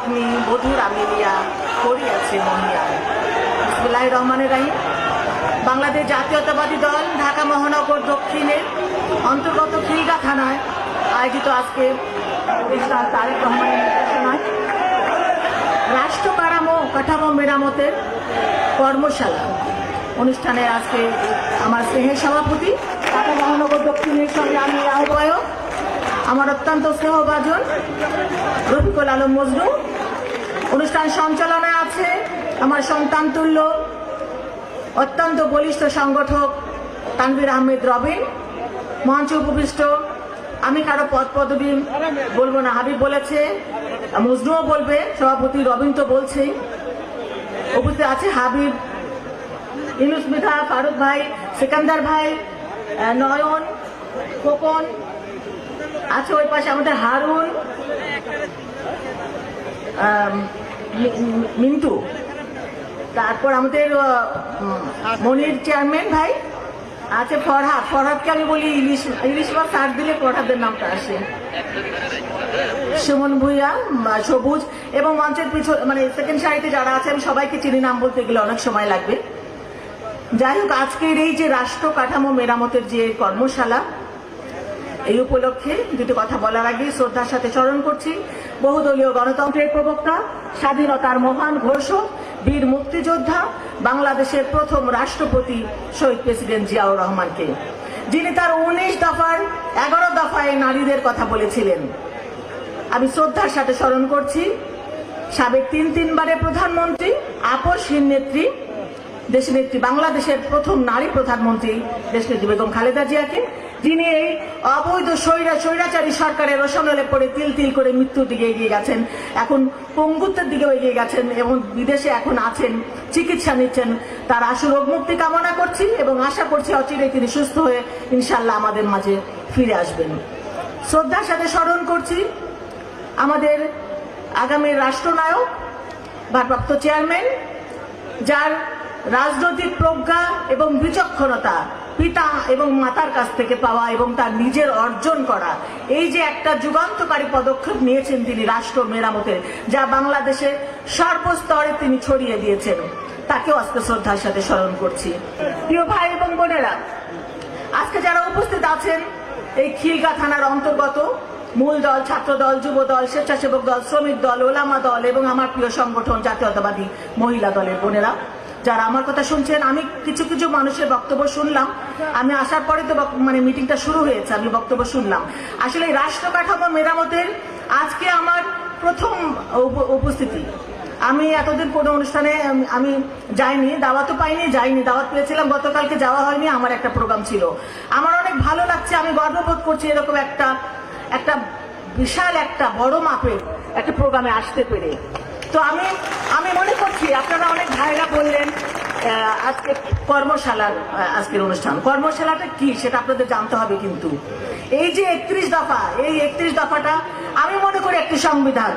অগ্নি বধুর আমিলিয়া করিয়াছে মহিয়া। বিসমিল্লাহির রহমানির রহিম। বাংলাদেশ জাতীয়তাবাদী দল ঢাকা মহানগর দক্ষিণের অন্তর্গত খিলগা থানায় আয়োজিত আজকে তারেক রহমানের নির্দেশনায় রাষ্ট্র কাঠামো মেরামতের কর্মশালা অনুষ্ঠানে আজকে আমার স্নেহের সভাপতি ঢাকা মহানগর দক্ষিণের সঙ্গে আমি আহ্বায়ক আমার অত্যন্ত স্নেহভাজন রফিকুল আলম মজনু। অনুষ্ঠান সঞ্চালনায় আছে আমার সন্তান তুল্য অত্যন্ত বলিষ্ঠ সংগঠক তানভীর আহমেদ রবিন। মঞ্চে উপবিষ্ট আমি কারো পদ পদবি বলবো না, হাবিব বলেছে, মজনুও বলবে, সভাপতি রবিন তো বলছেই। উপস্থিত আছে হাবিব, ইউনুস মিঠা, ফারুক ভাই, সিকান্দার ভাই, নয়ন, খোকন আছে ওই পাশে, আমাদের হারুন, মিন্টু, তারপর আমাদের মনির চেয়ারম্যান ভাই আছে, ফরহাদকে আমি বলি ইলিশ মাছ সার দিলে ফরহাদের নামটা আসে, সুমন ভুইয়া, সবুজ এবং মঞ্চের পিছনে মানে সেকেন্ড সারিতে যারা আছে আমি সবাইকে চিনি, নাম বলতে গেলে অনেক সময় লাগবে। যাই হোক, আজকের এই যে রাষ্ট্র কাঠামো মেরামতের যে কর্মশালা, এই উপলক্ষে দুটি কথা বলার আগে শ্রদ্ধার সাথে স্মরণ করছি বহুদলীয় গণতন্ত্রের প্রবক্তা, স্বাধীনতার মহান ঘোষক, বীর মুক্তিযোদ্ধা, বাংলাদেশের প্রথম রাষ্ট্রপতি শহীদ প্রেসিডেন্ট জিয়াউর রহমানকে, যিনি তার 19 দফার 11 দফায় নারীদের কথা বলেছিলেন। আমি শ্রদ্ধার সাথে স্মরণ করছি সাবেক তিনবারের প্রধানমন্ত্রী, আপসহীন নেত্রী, দেশনেত্রী, বাংলাদেশের প্রথম নারী প্রধানমন্ত্রী দেশনেত্রী বেগম খালেদা জিয়াকে, যিনি এই অবৈধ স্বৈরাচারী সরকারের রোশনলে পড়ে তিল তিল করে মৃত্যুর দিকে এগিয়ে গেছেন, এখন পঙ্গুত্বের দিকেও এগিয়ে গেছেন এবং বিদেশে এখন আছেন, চিকিৎসা নিচ্ছেন। তার আশু রোগ মুক্তি কামনা করছি এবং আশা করছি অচিরেই তিনি সুস্থ হয়ে ইনশাল্লাহ আমাদের মাঝে ফিরে আসবেন। শ্রদ্ধার সাথে স্মরণ করছি আমাদের আগামীর রাষ্ট্রনায়ক, ভারপ্রাপ্ত চেয়ারম্যান, যার রাজনৈতিক প্রজ্ঞা এবং বিচক্ষণতা পিতা এবং মাতার কাছ থেকে পাওয়া এবং তার নিজের অর্জন করা, এই যে একটা যুগান্তকারী পদক্ষেপ নিয়েছেন তিনি রাষ্ট্র মেরামতের, যা বাংলাদেশে সর্বস্তরে তিনি ছড়িয়ে দিয়েছেন, তাকেও আজকে শ্রদ্ধার সাথে স্মরণ করছি। প্রিয় ভাই এবং বোনেরা, আজকে যারা উপস্থিত আছেন এই খিলগা থানার অন্তর্গত মূল দল, ছাত্র দল, যুব দল, স্বেচ্ছাসেবক দল, শ্রমিক দল, ওলামা দল এবং আমার প্রিয় সংগঠন জাতীয়তাবাদী মহিলা দলের বোনেরা যারা আমার কথা শুনছেন, আমি কিছু কিছু মানুষের বক্তব্য শুনলাম। আমি আসার পরে তো মানে মিটিংটা শুরু হয়েছে, আমি বক্তব্য শুনলাম। আসলে রাষ্ট্র কাঠামো মেরামতের আজকে আমার প্রথম উপস্থিতি। আমি এতদিন কোনো অনুষ্ঠানে আমি যাইনি, দাওয়াতও পাইনি, দাওয়াত পেয়েছিলাম গতকালকে, যাওয়া হয়নি, আমার একটা প্রোগ্রাম ছিল। আমার অনেক ভালো লাগছে, আমি গর্ববোধ করছি এরকম একটা বিশাল একটা বড় মাপের একটা প্রোগ্রামে আসতে পেরে। তো আমি মনে করছি আপনারা অনেক ভাইরা বললেন আজকে কর্মশালার আজকের অনুষ্ঠান, কর্মশালাটা কি সেটা আপনাদের জানতে হবে। কিন্তু এই যে 31 দফা, এই 31 দফাটা আমি মনে করি একটি সংবিধান,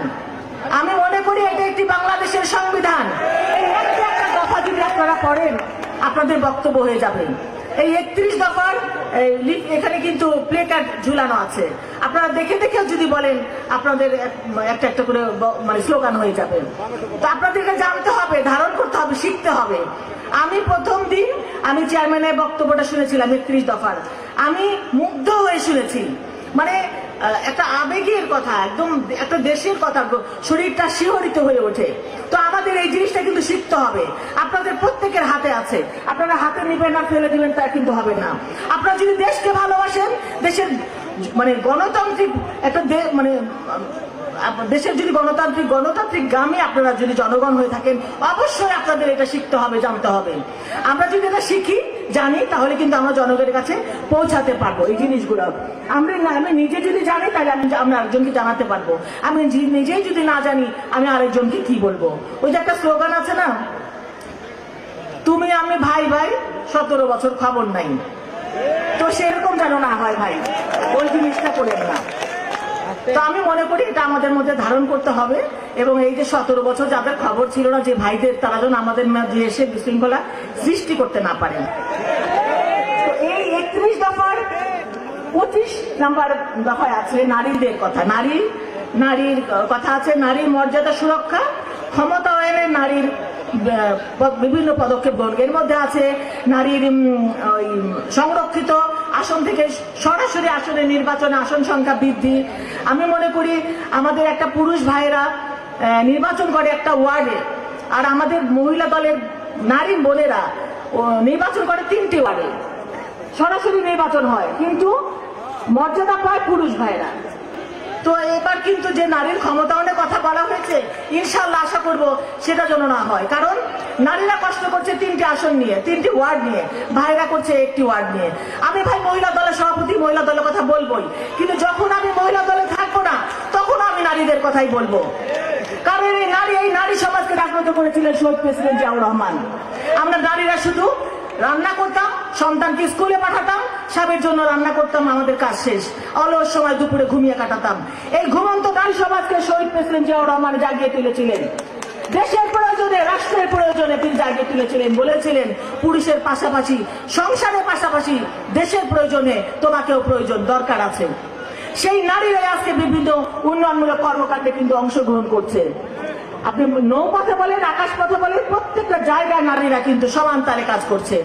আমি মনে করি এটা একটি বাংলাদেশের সংবিধান। এই একটা দফা যদি আপনারা পড়েন আপনাদের বক্তব্য হয়ে যাবেন। এই 31 দফার এখানে কিন্তু প্লে কার্ড ঝুলানো আছে, আপনারা দেখে দেখেও যদি বলেন আপনাদের একটা করে মানে স্লোগান হয়ে যাবে। তো আপনাদেরকে জানতে হবে, ধারণ করতে হবে, শিখতে হবে। আমি প্রথম দিন আমি চেয়ারম্যানের বক্তব্যটা শুনেছিলাম 31 দফার, আমি মুগ্ধ হয়ে শুনেছি। মানে একটা আবেগের কথা, একদম একটা দেশের কথা, শরীরটা শিহরিত হয়ে ওঠে। তো আমাদের এই জিনিসটা কিন্তু শিখতে হবে। আপনাদের প্রত্যেকের হাতে আছে, আপনারা হাতে নিবেন আর ফেলে দিবেন তা কিন্তু হবে না। আপনারা যদি দেশকে ভালোবাসেন, দেশের মানে গণতান্ত্রিক একটা মানে দেশের যদি গণতান্ত্রিক গ্রামে আপনারা যদি জনগণ হয়ে থাকেন, অবশ্যই আপনাদের এটা শিখতে হবে, জানতে হবে। আমরা যদি এটা শিখি, জানি, তাহলে কিন্তু আমরা জনগণের কাছে পৌঁছাতে পারবো এই জিনিসগুলো। আমি নিজে যদি জানি তাহলে আমরা আরেকজনকে জানাতে পারবো। আমি নিজেই যদি না জানি আমি আরেকজনকে কি বলবো? ওই যে একটা স্লোগান আছে না, তুমি আমি ভাই ভাই 17 বছর খবর নাই। তো সেরকম যেন না হয় ভাই, ওই জিনিসটা করেন না। তো আমি মনে করি এটা আমাদের মধ্যে ধারণ করতে হবে এবং এই যে 17 বছর যাদের খবর ছিল না, যে ভাইদের, তারা যেন আমাদের মধ্যে এসে বিশৃঙ্খলা সৃষ্টি করতে না পারেন। তো এই 31 দফার 25 নাম্বার দফায় আছে নারীদের কথা। নারীর কথা আছে, নারীর মর্যাদা সুরক্ষা, ক্ষমতায়নে নারীর বিভিন্ন পদক্ষেপ গ্রহণ। এর মধ্যে আছে নারীর সংরক্ষিত আসন থেকে সরাসরি আসনে নির্বাচনে আসন সংখ্যা বৃদ্ধি। আমি মনে করি আমাদের একটা পুরুষ ভাইয়েরা নির্বাচন করে একটা ওয়ার্ডে, আর আমাদের মহিলা দলের নারী বোনেরা নির্বাচন করে 3টি ওয়ার্ডে, সরাসরি নির্বাচন হয়, কিন্তু মর্যাদা পায় পুরুষ ভাইরা। তো এবার কিন্তু যে নারীর ক্ষমতায়নের কথা বলা হয়েছে, ইনশাআল্লাহ আশা করব সেটা যেন না হয়, কারণ নারীরা কষ্ট করছে 3টি আসন নিয়ে, 3টি ওয়ার্ড নিয়ে, ভাইরা করছে 1টি ওয়ার্ড নিয়ে। আমি ভাই মহিলা দলের সভাপতি, মহিলা দলের কথা বলবোই, কিন্তু যখন আমি মহিলা দলে থাকবো না তখন আমি নারীদের কথাই বলবো, কারণ এই নারী সমাজকে জাগ্রত করেছিলেন শহীদ প্রেসিডেন্ট জিয়াউর রহমান। আমরা নারীরা শুধু রান্না করতাম, সন্তানকে স্কুলে পাঠাতাম, স্বামীর জন্য রান্না করতাম, আমাদের কাজ শেষ, অলস সময় দুপুরে ঘুমিয়ে কাটাতাম। এই ঘুমন্ত নারী সমাজকে শহীদ প্রেসিডেন্ট জিয়াউর রহমান জাগিয়ে তুলেছিলেন, দেশের প্রয়োজনে, রাষ্ট্রের প্রয়োজনে তিনি জাগিয়ে তুলেছিলেন। বলেছিলেন পুরুষের পাশাপাশি, সংসারের পাশাপাশি দেশের প্রয়োজনে তোমাকেও প্রয়োজন দরকার আছে। সেই নারীরাই আজকে বিভিন্ন উন্নয়নমূলক কর্মকাণ্ডে কিন্তু অংশগ্রহণ করছে। আপনি নৌপথে বলেন, আকাশপথে বলেন, প্রত্যেকটা জায়গায় নারীরা কিন্তু সমান তালে কাজ করছে।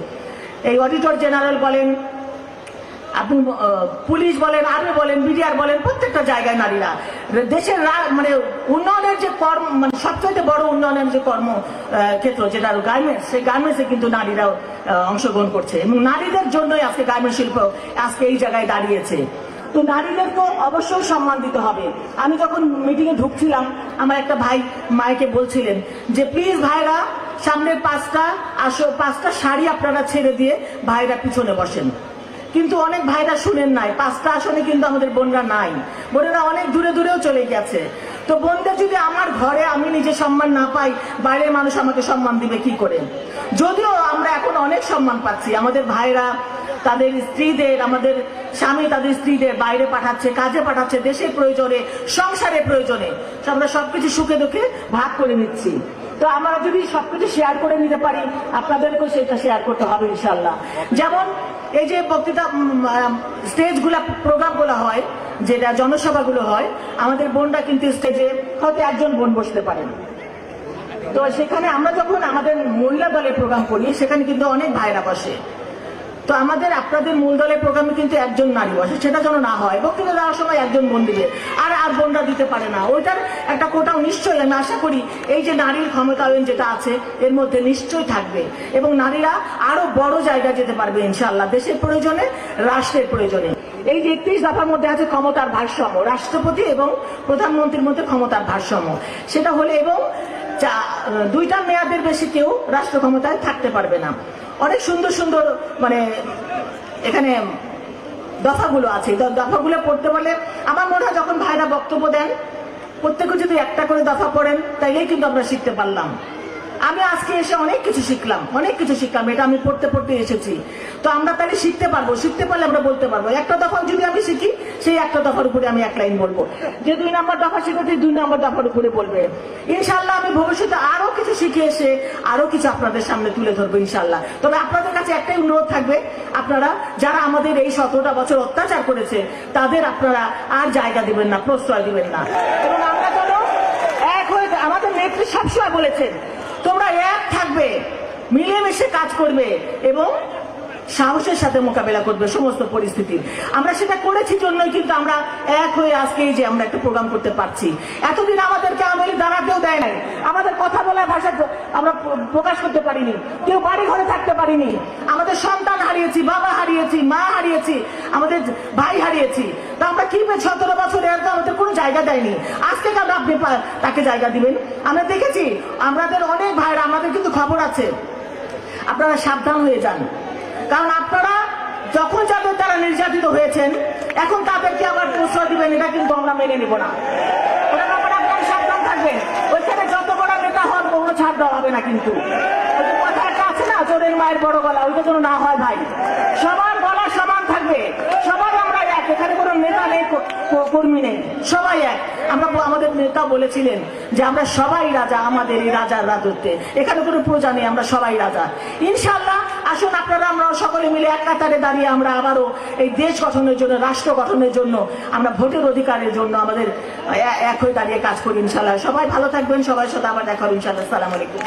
এই অডিটর জেনারেল বলেন, আপনি পুলিশ বলেন, আর্মি বলেন, বিডিআর বলেন, প্রত্যেকটা জায়গায় নারীরা দেশের মানে উন্নয়নের যে কর্ম, মানে সবচেয়ে বড় উন্নয়নের যে কর্ম ক্ষেত্র যেটা গার্মেন্টস, সেই গার্মেন্টসে কিন্তু নারীরাও অংশগ্রহণ করছে, এবং নারীদের জন্যই আজকে গার্মেন্টস শিল্প আজকে এই জায়গায় দাঁড়িয়েছে। তো নারীদেরকে অবশ্যই সম্মান দিতে হবে। আমি যখন মিটিংয়ে ঢুকছিলাম, আমার একটা ভাই মাইকে বলছিলেন যে প্লিজ ভাইরা সামনের 5টা শাড়ি আপনারা ছেড়ে দিয়ে ভাইরা পিছনে বসেন, কিন্তু অনেক ভাইরা শুনেন নাই। 5টা আসনে কিন্তু আমাদের বোনরা নাই, বোনেরা অনেক দূরে দূরেও চলে গেছে। তো বোনদের যদি আমার ঘরে আমি নিজে সম্মান না পাই, বাইরের মানুষ আমাকে সম্মান দিবে কি করে? যদিও আমরা এখন অনেক সম্মান পাচ্ছি, আমাদের ভাইরা তাদের স্ত্রীদের, আমাদের স্বামী তাদের স্ত্রীদের বাইরে পাঠাচ্ছে, কাজে পাঠাচ্ছে, দেশের প্রয়োজনে, সংসারের প্রয়োজনে, আমরা সবকিছু সুখে দুঃখে ভাগ করে নিচ্ছি। তো আমরা যদি সবকিছু শেয়ার করে নিতে পারি, আপনাদেরকেও সেটা শেয়ার করতে হবে ইনশাল্লাহ। যেমন এই যে বক্তৃতা স্টেজগুলো, প্রোগ্রামগুলো হয়, যেটা জনসভাগুলো হয়, আমাদের বোনরা কিন্তু স্টেজে হয়তো একজন বোন বসতে পারেন। তো সেখানে আমরা যখন আমাদের মহিলা দলের প্রোগ্রাম করি, সেখানে কিন্তু অনেক ভাইরা বসে। তো আমাদের আপনাদের মূল দলের প্রোগ্রামে কিন্তু একজন নারী বসে, সেটা যেন না হয়। বক্তৃতা দেওয়ার সময় একজন বোন দিবে, আর বোনরা দিতে পারে না। ওইটার একটা কোটাও নিশ্চয়ই, আমি আশা করি এই যে নারীর ক্ষমতায়ন যেটা আছে এর মধ্যে নিশ্চয়ই থাকবে, এবং নারীরা আরো বড় জায়গায় যেতে পারবে ইনশাআল্লাহ, দেশের প্রয়োজনে, রাষ্ট্রের প্রয়োজনে। এই যে 31 দফার মধ্যে আছে ক্ষমতার ভারসাম্য, রাষ্ট্রপতি এবং প্রধানমন্ত্রীর মধ্যে ক্ষমতার ভারসাম্য, সেটা হলে, এবং 2টা মেয়াদের বেশি কেউ রাষ্ট্র ক্ষমতায় থাকতে পারবে না। অনেক সুন্দর সুন্দর মানে এখানে দফাগুলো আছে, দফাগুলো পড়তে বলে আমার মনে হয় যখন ভাইরা বক্তব্য দেন প্রত্যেকে যদি একটা করে দফা পড়েন, তাইলেই কিন্তু আমরা শিখতে পারলাম। আমি আজকে এসে অনেক কিছু শিখলাম, এটা আমি পড়তে পড়তে এসেছি। তো আমরা তাহলে শিখতে পারবো, শিখতে পারলে আমরা বলতে পারবো। একটা দফা যদি আমি শিখি, সেই একটা দফার উপরে আমি 1 লাইন বলবো। যে 2 নম্বর দফা শিখেছি, 2 নম্বর দফার উপরে বলবে। ইনশাল্লাহ আমি ভবিষ্যতে আরো কিছু শিখে এসে আরো কিছু আপনাদের সামনে তুলে ধরবো ইনশাল্লাহ। তবে আপনাদের কাছে একটাই অনুরোধ থাকবে, আপনারা যারা আমাদের এই 17টা বছর অত্যাচার করেছে, তাদের আপনারা আর জায়গা দিবেন না, প্রশ্রয় দিবেন না, এবং আমরা যেন এক হয়ে, আমাদের নেত্রী সবসময় বলেছেন তোমরা এক থাকবে, মিলেমিশে কাজ করবে এবং সাহসের সাথে মোকাবেলা করবে সমস্ত পরিস্থিতি। আমরা সেটা করেছি জন্যই কিন্তু আমরা এক হয়ে আজকে এই যে আমরা একটা প্রোগ্রাম করতে পারছি। এতদিন আমাদেরকে আমাদের দাঁড়াতেও দেয় নাই, আমাদের কথা বলার ভাষা আমরা প্রকাশ করতে পারিনি, কেউ বাড়ি ঘরে থাকতে পারিনি, আমাদের সন্তান হারিয়েছি, বাবা হারিয়েছি, মা হারিয়েছি, আমাদের ভাই হারিয়েছি। তো আমরা কি 17 বছর এর আমাদের কোনো জায়গা দেয়নি। আজকে কেন আপনি তাকে জায়গা দিবেন? আমরা দেখেছি আমাদের অনেক ভাইরা, আমাদের কিন্তু খবর আছে, আপনারা সাবধান হয়ে যান, কারণ আপনারা যখন যাদের তারা নির্যাতিত হয়েছেন, এখন তাদেরকে আবার প্রশ্রয় দিবেন, এটা কিন্তু আমরা মেনে নিব না। ওটা ব্যাপারে আপনারা সাবধান থাকবেন। ওইখানে যত বড় নেতা হন, কোনো ছাড় দেওয়া হবে না। কিন্তু ওই যে কথা একটা আছে না, চোরের মায়ের বড় গলা, ওইটা যেন না হয় ভাই। সবার গলা সমান থাকবে, সবাই আমরা এক, এখানে কোনো নেতা নেই, কর্মী নেই, সবাই এক। আমরা আমাদের নেতা বলেছিলেন যে আমরা সবাই রাজা, আমাদের এই রাজার রাজত্বে, এখানে কোনো প্রজা নেই, আমরা সবাই রাজা। ইনশাআল্লাহ আসুন আপনারা আমরা সকলে মিলে এক কাতারে দাঁড়িয়ে আমরা আবারও এই দেশ গঠনের জন্য, রাষ্ট্র গঠনের জন্য, আমরা ভোটের অধিকারের জন্য আমাদের এক হয়ে দাঁড়িয়ে কাজ করি ইনশাল্লাহ। সবাই ভালো থাকবেন, সবার সাথে আবার দেখা হবে ইনশাল্লাহ। আসসালামু আলাইকুম।